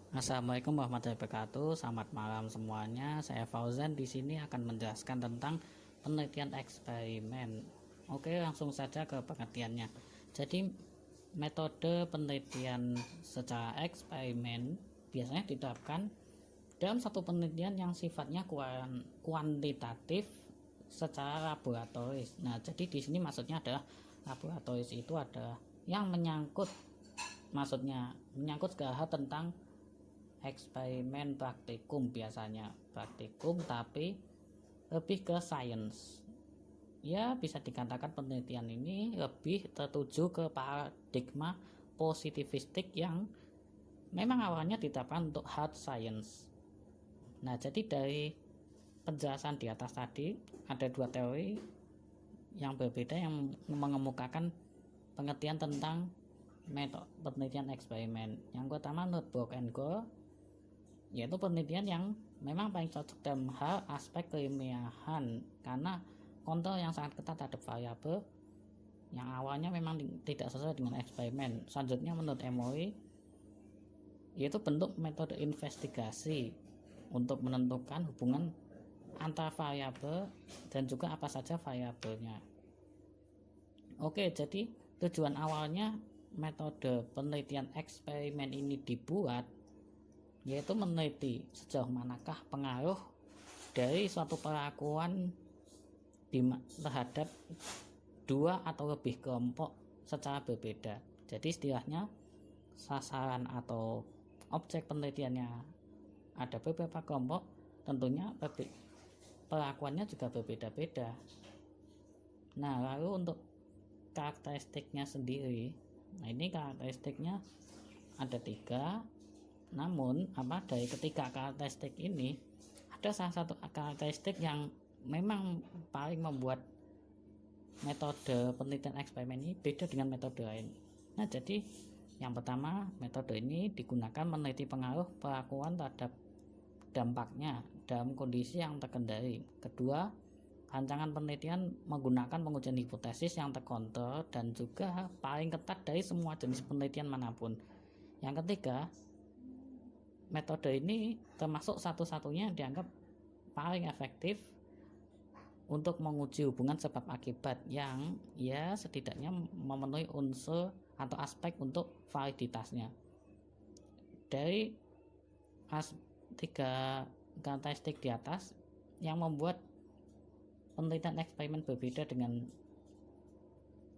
Assalamualaikum warahmatullahi wabarakatuh. Selamat malam semuanya. Saya Fauzan di sini akan menjelaskan tentang penelitian eksperimen. Oke, langsung saja ke pengertiannya. Jadi, metode penelitian secara eksperimen biasanya diterapkan dalam satu penelitian yang sifatnya kuantitatif secara laboratoris. Nah, jadi di sini maksudnya adalah laboratoris itu ada yang menyangkut segala hal tentang eksperimen praktikum, biasanya praktikum tapi lebih ke sains. Ya, bisa dikatakan penelitian ini lebih tertuju ke paradigma positivistik yang memang awalnya diterapkan untuk hard science. Nah, jadi dari penjelasan di atas tadi ada dua teori yang berbeda yang mengemukakan pengertian tentang metode penelitian eksperimen. Yang pertama menurut Borg and Gore, yaitu penelitian yang memang paling cocok dalam hal aspek keilmiahan karena kontrol yang sangat ketat terhadap variabel yang awalnya memang tidak sesuai dengan eksperimen. Selanjutnya menurut Emory, yaitu bentuk metode investigasi untuk menentukan hubungan antar variabel dan juga apa saja variabelnya. Oke, jadi tujuan awalnya metode penelitian eksperimen ini dibuat yaitu meneliti sejauh manakah pengaruh dari suatu perlakuan terhadap dua atau lebih kelompok secara berbeda. Jadi istilahnya sasaran atau objek penelitiannya ada beberapa kelompok, tentunya perlakuannya juga berbeda-beda. Nah, lalu untuk karakteristiknya sendiri, nah ini karakteristiknya ada 3. Namun dari ketiga karakteristik ini ada salah satu karakteristik yang memang paling membuat metode penelitian eksperimen ini beda dengan metode lain. Nah, jadi yang pertama, metode ini digunakan meneliti pengaruh perlakuan terhadap dampaknya dalam kondisi yang terkendali. Kedua, rancangan penelitian menggunakan pengujian hipotesis yang terkontrol dan juga paling ketat dari semua jenis penelitian manapun. Yang ketiga, metode ini termasuk satu-satunya yang dianggap paling efektif untuk menguji hubungan sebab akibat yang ya setidaknya memenuhi unsur atau aspek untuk validitasnya. Dari 3 karakteristik di atas yang membuat penelitian eksperimen berbeda dengan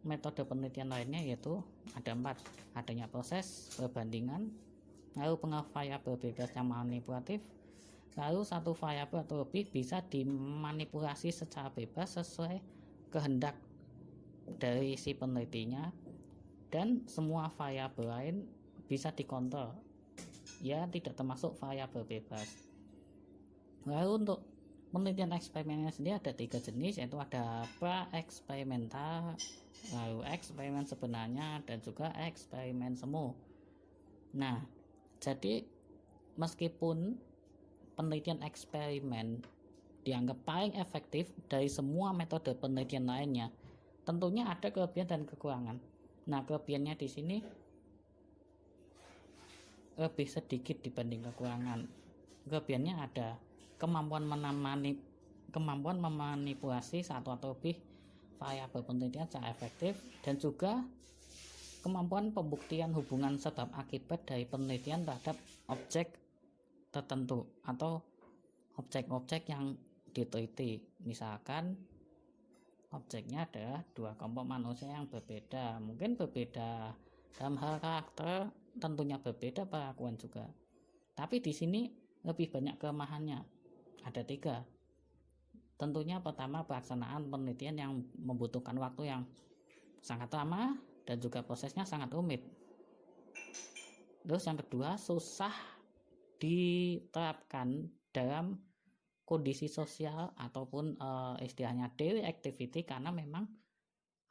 metode penelitian lainnya, yaitu ada 4. Adanya proses perbandingan, lalu pengaruh variabel bebas yang manipulatif, lalu satu variabel atau lebih bisa dimanipulasi secara bebas sesuai kehendak dari si penelitinya, dan semua variabel lain bisa dikontrol, ya tidak termasuk variabel bebas. Lalu untuk penelitian eksperimennya sendiri ada 3 jenis, yaitu ada pra-eksperimental, lalu eksperimen sebenarnya, dan juga eksperimen semu. Nah, jadi meskipun penelitian eksperimen dianggap paling efektif dari semua metode penelitian lainnya, tentunya ada kelebihan dan kekurangan. Nah, kelebihannya di sini lebih sedikit dibanding kekurangan. Kelebihannya ada kemampuan memanipulasi satu atau lebih variabel penelitian secara efektif, dan juga kemampuan pembuktian hubungan sebab akibat dari penelitian terhadap objek tertentu atau objek-objek yang diteliti. Misalkan objeknya adalah 2 kelompok manusia yang berbeda, mungkin berbeda dalam hal karakter, tentunya berbeda perlakuan juga. Tapi di sini lebih banyak kelemahannya. Ada 3. Tentunya pertama, pelaksanaan penelitian yang membutuhkan waktu yang sangat lama dan juga prosesnya sangat rumit. Terus yang kedua, susah diterapkan dalam kondisi sosial ataupun istilahnya daily activity karena memang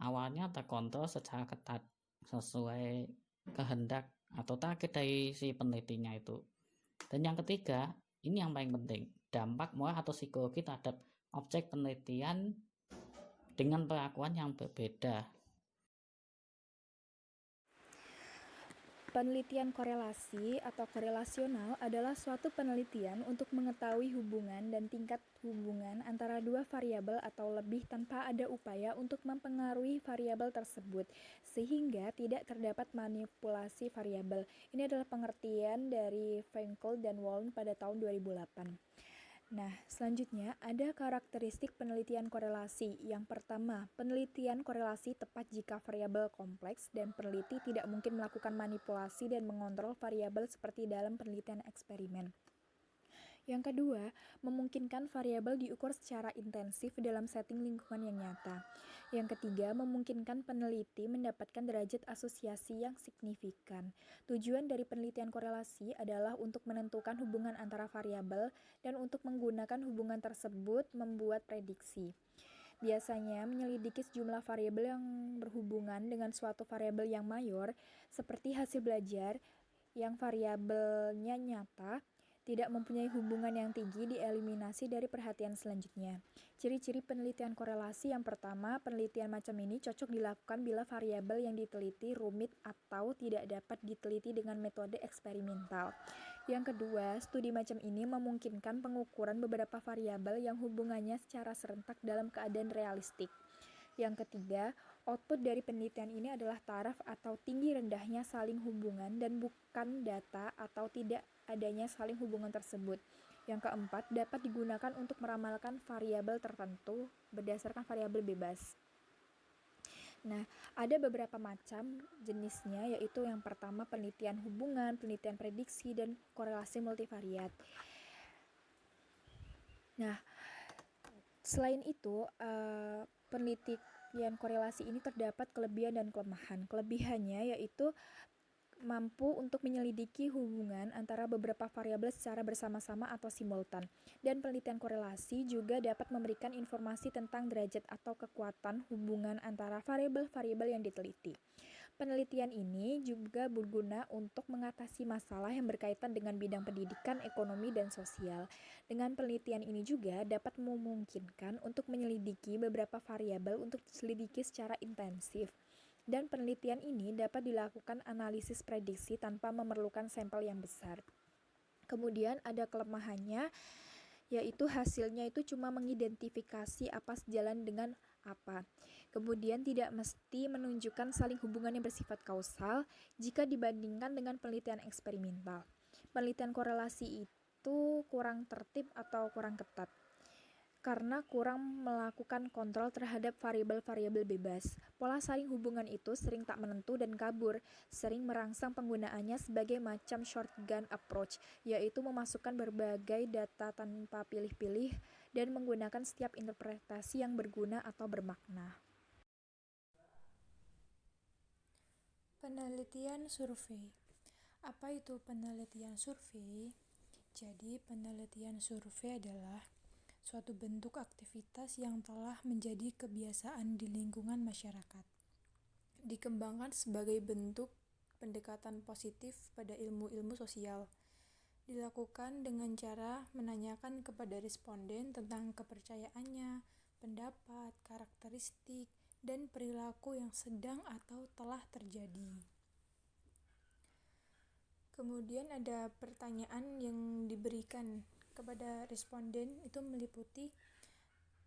awalnya terkontrol secara ketat sesuai kehendak atau target dari si penelitinya itu. Dan yang ketiga, ini yang paling penting, dampak moral atau psikologi terhadap objek penelitian dengan perlakuan yang berbeda. Penelitian korelasi atau korelasional adalah suatu penelitian untuk mengetahui hubungan dan tingkat hubungan antara dua variabel atau lebih tanpa ada upaya untuk mempengaruhi variabel tersebut, sehingga tidak terdapat manipulasi variabel. Ini adalah pengertian dari Frenkel dan Wolin pada tahun 2008. Nah, selanjutnya ada karakteristik penelitian korelasi. Yang pertama, penelitian korelasi tepat jika variabel kompleks dan peneliti tidak mungkin melakukan manipulasi dan mengontrol variabel seperti dalam penelitian eksperimen. Yang kedua, memungkinkan variabel diukur secara intensif dalam setting lingkungan yang nyata. Yang ketiga, memungkinkan peneliti mendapatkan derajat asosiasi yang signifikan. Tujuan dari penelitian korelasi adalah untuk menentukan hubungan antara variabel dan untuk menggunakan hubungan tersebut membuat prediksi. Biasanya menyelidiki sejumlah variabel yang berhubungan dengan suatu variabel yang mayor, seperti hasil belajar yang variabelnya nyata, tidak mempunyai hubungan yang tinggi dieliminasi dari perhatian selanjutnya. Ciri-ciri penelitian korelasi yang pertama, penelitian macam ini cocok dilakukan bila variabel yang diteliti rumit atau tidak dapat diteliti dengan metode eksperimental. Yang kedua, studi macam ini memungkinkan pengukuran beberapa variabel yang hubungannya secara serentak dalam keadaan realistik. Yang ketiga, output dari penelitian ini adalah taraf atau tinggi rendahnya saling hubungan dan bukan data atau tidak adanya saling hubungan tersebut. Yang keempat, dapat digunakan untuk meramalkan variabel tertentu berdasarkan variabel bebas. Nah, ada beberapa macam jenisnya, yaitu yang pertama penelitian hubungan, penelitian prediksi, dan korelasi multivariat. Nah, selain itu, penelitian korelasi ini terdapat kelebihan dan kelemahan. Kelebihannya yaitu mampu untuk menyelidiki hubungan antara beberapa variabel secara bersama-sama atau simultan. Dan penelitian korelasi juga dapat memberikan informasi tentang derajat atau kekuatan hubungan antara variabel-variabel yang diteliti. Penelitian ini juga berguna untuk mengatasi masalah yang berkaitan dengan bidang pendidikan, ekonomi, dan sosial. Dengan penelitian ini juga dapat memungkinkan untuk menyelidiki beberapa variabel untuk diselidiki secara intensif. Dan penelitian ini dapat dilakukan analisis prediksi tanpa memerlukan sampel yang besar. Kemudian ada kelemahannya, yaitu hasilnya itu cuma mengidentifikasi apa sejalan dengan apa. Kemudian tidak mesti menunjukkan saling hubungan yang bersifat kausal jika dibandingkan dengan penelitian eksperimental. Penelitian korelasi itu kurang tertib atau kurang ketat karena kurang melakukan kontrol terhadap variabel-variabel bebas. Pola saling hubungan itu sering tak menentu dan kabur, sering merangsang penggunaannya sebagai macam shotgun approach, yaitu memasukkan berbagai data tanpa pilih-pilih dan menggunakan setiap interpretasi yang berguna atau bermakna. Penelitian survei. Apa itu penelitian survei? Jadi, penelitian survei adalah suatu bentuk aktivitas yang telah menjadi kebiasaan di lingkungan masyarakat. Dikembangkan sebagai bentuk pendekatan positif pada ilmu-ilmu sosial. Dilakukan dengan cara menanyakan kepada responden tentang kepercayaannya, pendapat, karakteristik, dan perilaku yang sedang atau telah terjadi. Kemudian ada pertanyaan yang diberikan kepada responden itu meliputi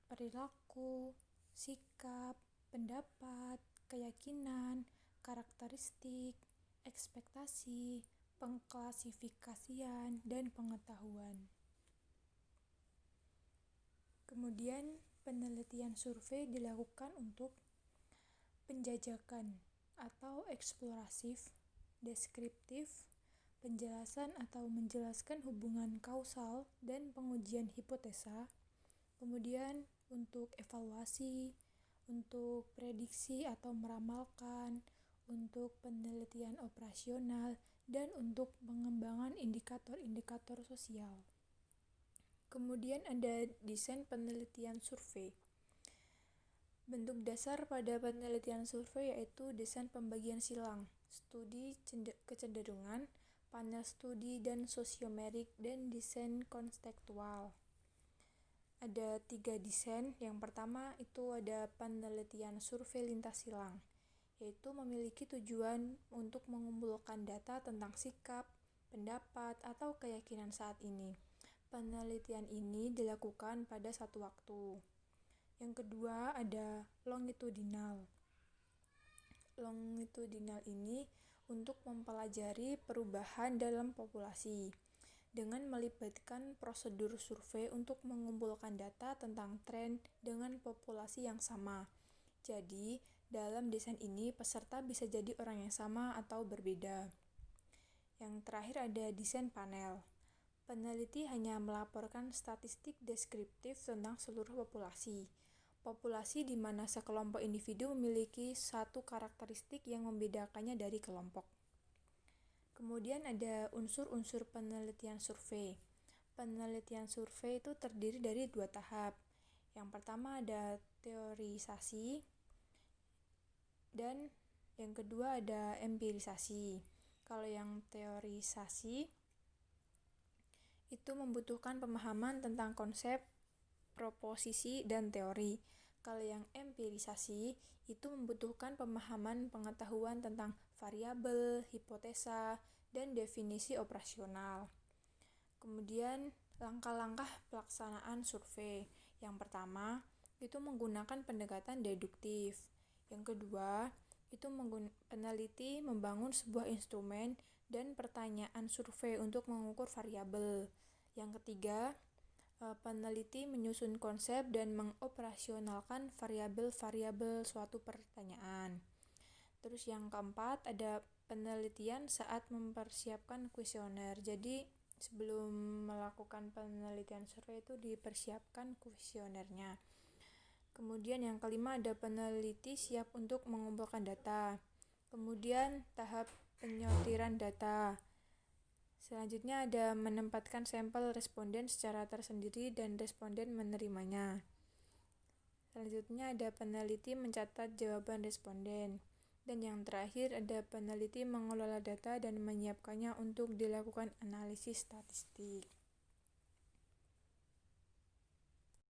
perilaku, sikap, pendapat, keyakinan, karakteristik, ekspektasi, pengklasifikasian, dan pengetahuan. Kemudian penelitian survei dilakukan untuk penjajakan atau eksploratif, deskriptif, penjelasan atau menjelaskan hubungan kausal dan pengujian hipotesa, kemudian untuk evaluasi, untuk prediksi atau meramalkan, untuk penelitian operasional, dan untuk pengembangan indikator-indikator sosial. Kemudian ada desain penelitian survei. Bentuk dasar pada penelitian survei yaitu desain pembagian silang, studi kecenderungan, panel studi dan sosiometrik, dan desain konstekstual. Ada 3 desain. Yang pertama itu ada penelitian survei lintas silang. yaitu memiliki tujuan untuk mengumpulkan data tentang sikap, pendapat, atau keyakinan saat ini. Penelitian ini dilakukan pada satu waktu. Yang kedua ada longitudinal. Longitudinal ini untuk mempelajari perubahan dalam populasi dengan melibatkan prosedur survei untuk mengumpulkan data tentang tren dengan populasi yang sama. Jadi, dalam desain ini peserta bisa jadi orang yang sama atau berbeda. Yang terakhir ada desain panel. Peneliti hanya melaporkan statistik deskriptif tentang seluruh populasi. Populasi di mana sekelompok individu memiliki satu karakteristik yang membedakannya dari kelompok. Kemudian ada unsur-unsur penelitian survei. Penelitian survei itu terdiri dari 2 tahap. Yang pertama ada teorisasi dan yang kedua ada empirisasi. Kalau yang teorisasi itu membutuhkan pemahaman tentang konsep, proposisi, dan teori. Kalau yang empirisasi itu membutuhkan pemahaman pengetahuan tentang variabel, hipotesa, dan definisi operasional. Kemudian langkah-langkah pelaksanaan survei. Yang pertama itu menggunakan pendekatan deduktif. Yang kedua itu peneliti membangun sebuah instrumen dan pertanyaan survei untuk mengukur variabel. Yang ketiga, peneliti menyusun konsep dan mengoperasionalkan variabel-variabel suatu pertanyaan. Terus yang keempat ada penelitian saat mempersiapkan kuesioner. Jadi sebelum melakukan penelitian survei itu dipersiapkan kuesionernya. Kemudian yang kelima ada peneliti siap untuk mengumpulkan data. Kemudian tahap penyortiran data. Selanjutnya ada menempatkan sampel responden secara tersendiri dan responden menerimanya. Selanjutnya ada peneliti mencatat jawaban responden. Dan yang terakhir ada peneliti mengelola data dan menyiapkannya untuk dilakukan analisis statistik.